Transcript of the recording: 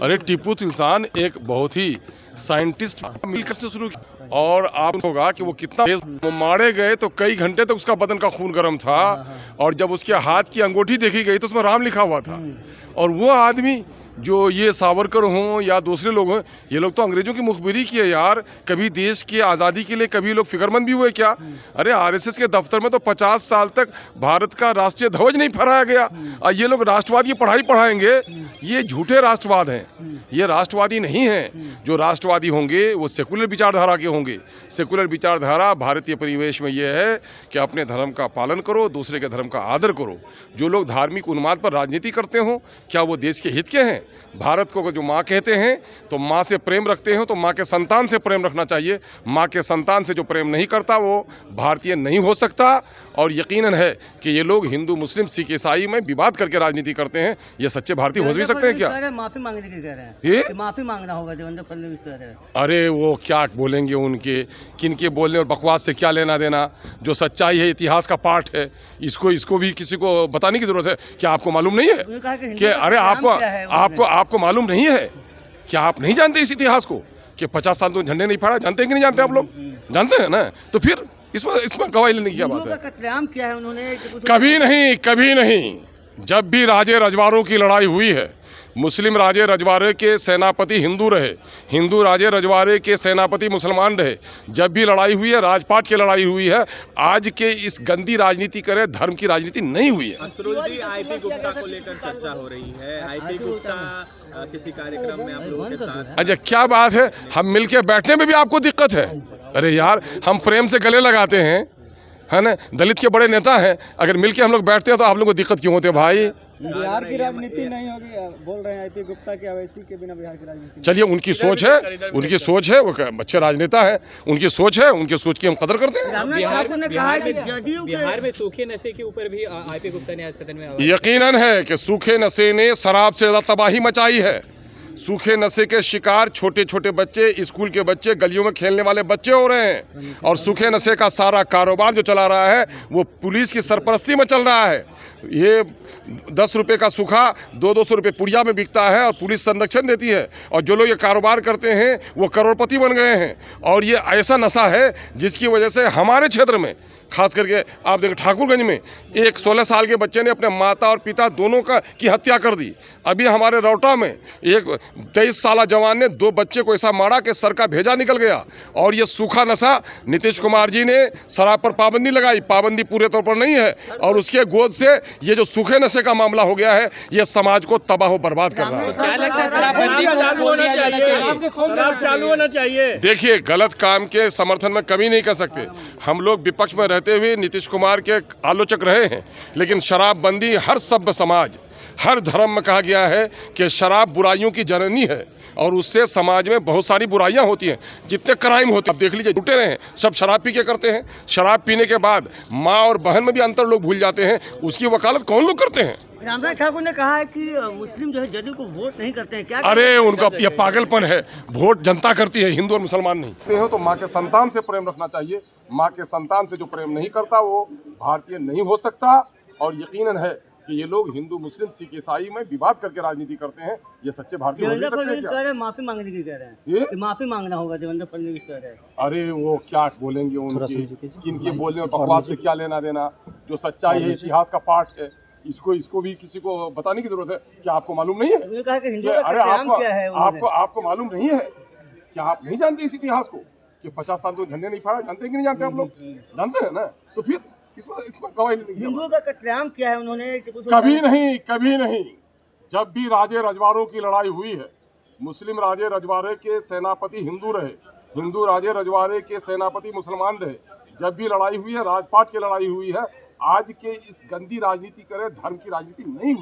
अरे टीपू सुल्तान एक बहुत ही साइंटिस्ट मिलकर से शुरू किया और आप होगा कि वो कितना वो मारे गए तो कई घंटे तक उसका बदन का खून गर्म था और जब उसके हाथ की अंगूठी देखी गई तो उसमें राम लिखा हुआ था। और वो आदमी जो ये सावरकर हों या दूसरे लोग हों, ये लोग तो अंग्रेजों की मुखबिरी की है यार। कभी देश की आज़ादी के लिए कभी लोग फिक्रमंद भी हुए क्या? अरे आरएसएस के दफ्तर में तो 50 साल तक भारत का राष्ट्रीय ध्वज नहीं फहराया गया और ये लोग राष्ट्रवाद की पढ़ाई पढ़ाएंगे। ये झूठे राष्ट्रवाद हैं, ये राष्ट्रवादी नहीं हैं। जो राष्ट्रवादी होंगे वो सेकुलर विचारधारा के होंगे। सेकुलर विचारधारा भारतीय परिवेश में ये है कि अपने धर्म का पालन करो, दूसरे के धर्म का आदर करो। जो लोग धार्मिक उन्माद पर राजनीति करते हो, क्या वो देश के हित के हैं? भारत को जो माँ कहते हैं तो माँ से प्रेम रखते हो तो माँ के संतान से प्रेम रखना चाहिए। माँ के संतान से जो प्रेम नहीं करता वो भारतीय नहीं हो सकता। और यकीनन है कि ये लोग हिंदू मुस्लिम सिख ईसाई में विवाद करके राजनीति करते हैं। ये सच्चे भारतीय हो भी सकते हैं क्या? माफी मांगने की कह रहे हैं, माफी मांगना होगा देवेंद्र फडणवीस कह रहे हैं। अरे वो क्या बोलेंगे, उनके किनके बोलने और बकवास से क्या लेना देना? जो सच्चाई है, इतिहास का पाठ है, इसको भी किसी को बताने की जरूरत है। क्या आपको मालूम नहीं है कि अरे आपको मालूम नहीं है? क्या आप नहीं जानते इस इतिहास को कि 50 साल तो झंडे नहीं फहरा? जानते हैं कि नहीं जानते? आप लोग जानते हैं ना? तो फिर इसमें गवाही लेने की क्या बात है? कत्लेआम किया है उन्होंने? कभी नहीं। जब भी राजे रजवाड़ों की लड़ाई हुई है, मुस्लिम राजे रजवाड़े के सेनापति हिंदू रहे, हिंदू राजे रजवाड़े के सेनापति मुसलमान रहे। जब भी लड़ाई हुई है, राजपाट की लड़ाई हुई है। आज के इस गंदी राजनीति करे, धर्म की राजनीति नहीं हुई है। आईपी गुप्ता को लेकर चर्चा हो रही है। आईपी गुप्ता किसी कार्यक्रम में आप लोगों के साथ। अच्छा क्या बात है, हम मिलके बैठने में भी आपको दिक्कत है? अरे यार, हम प्रेम से गले लगाते हैं, है ना? दलित के बड़े नेता हैं, अगर मिलके हम लोग बैठते हैं तो आप लोगों को दिक्कत क्यों होती है भाई? बिहार की राजनीति नहीं होगी बोल रहे हैं आईपी गुप्ता की अवैसी के बिना बिहार की राजनीति। चलिए, उनकी सोच है, वो अच्छे राजनेता है, उनकी सोच है, उनकी सोच की हम कदर करते हैं। बिहार में सूखे नशे के ऊपर भी आईपी गुप्ता ने आज सदन में यकीनन है कि सूखे नशे ने शराब से ज़्यादा तबाही मचाई है। सूखे नशे के शिकार छोटे छोटे बच्चे, स्कूल के बच्चे, गलियों में खेलने वाले बच्चे हो रहे हैं। और सूखे नशे का सारा कारोबार जो चला रहा है वो पुलिस की सरपरस्ती में चल रहा है। ये 10 रुपये का सूखा 200 रुपये पुड़िया में बिकता है और पुलिस संरक्षण देती है। और जो लोग ये कारोबार करते हैं वो करोड़पति बन गए हैं। और ये ऐसा नशा है जिसकी वजह से हमारे क्षेत्र में, खास करके आप देखें ठाकुरगंज में, एक 16 साल के बच्चे ने अपने माता और पिता दोनों की हत्या कर दी। अभी हमारे रौटा में एक 23 साल जवान ने 2 बच्चे को ऐसा मारा कि सर का भेजा निकल गया। और ये सूखा नशा, नीतीश कुमार जी ने शराब पर पाबंदी लगाई, पाबंदी पूरे तौर पर नहीं है। और उसके गोद से ये जो सूखे नशे का मामला हो गया है, ये समाज को तबाह बर्बाद कर रहा है। क्या लगता है शराब चालू होना चाहिए? देखिए, गलत काम के समर्थन में कभी नहीं कर सकते। हम लोग विपक्ष में रहते हुए नीतीश कुमार के आलोचक रहे हैं, लेकिन शराबबंदी हर सभ्य समाज, हर धर्म में कहा गया है कि शराब बुराइयों की जननी है और उससे समाज में बहुत सारी बुराइयां होती हैं। जितने क्राइम होते हैं, आप देख लीजिए, लुटे रहे हैं, सब शराब पी के करते हैं। शराब पीने के बाद माँ और बहन में भी अंतर लोग भूल जाते हैं। उसकी वकालत कौन लोग करते हैं? रामराज ठाकुर ने कहा है कि मुस्लिम जो है जदयू को वोट नहीं करते हैं। क्या? अरे उनका ये पागलपन है। वोट जनता करती है, हिंदू और मुसलमान नहीं। हो तो माँ के संतान से प्रेम रखना चाहिए। माँ के संतान से जो प्रेम नहीं करता वो भारतीय नहीं हो सकता। और यकीनन है कि ये लोग हिंदू मुस्लिम सिख ईसाई में विवाद करके राजनीति करते हैं। ये सच्चे भारतीय हो भी सकते हैं क्या? माफी मांगने की कह रहे हैं, माफी मांगना होगा देवेंद्र फडणवीस कह रहे हैं। अरे वो क्या बोलेंगे, उनके किनके बोलने और बकवास से क्या लेना देना? जो सच्चाई है, इतिहास का पाठ है, इसको भी किसी को बताने की जरूरत है। क्या आपको मालूम नहीं है? अरे आपको मालूम नहीं है? क्या आप नहीं जानते इस इतिहास को कि 50 साल तो झंडे नहीं फहरा? जानते हैं कि नहीं जानते? आप लोग जानते हैं ना? तो फिर इसमें गवाही लेने की हिंदुओं का कत्लेआम किया है उन्होंने? कभी नहीं। जब भी राजे रजवाड़ों की लड़ाई हुई है, मुस्लिम राजे रजवाड़े के सेनापति हिंदू रहे, हिंदू राजे रजवाड़े के सेनापति मुसलमान रहे। जब भी लड़ाई हुई है, राजपाट की लड़ाई हुई है। आज के इस गंदी राजनीति करे, धर्म की राजनीति नहीं हुई।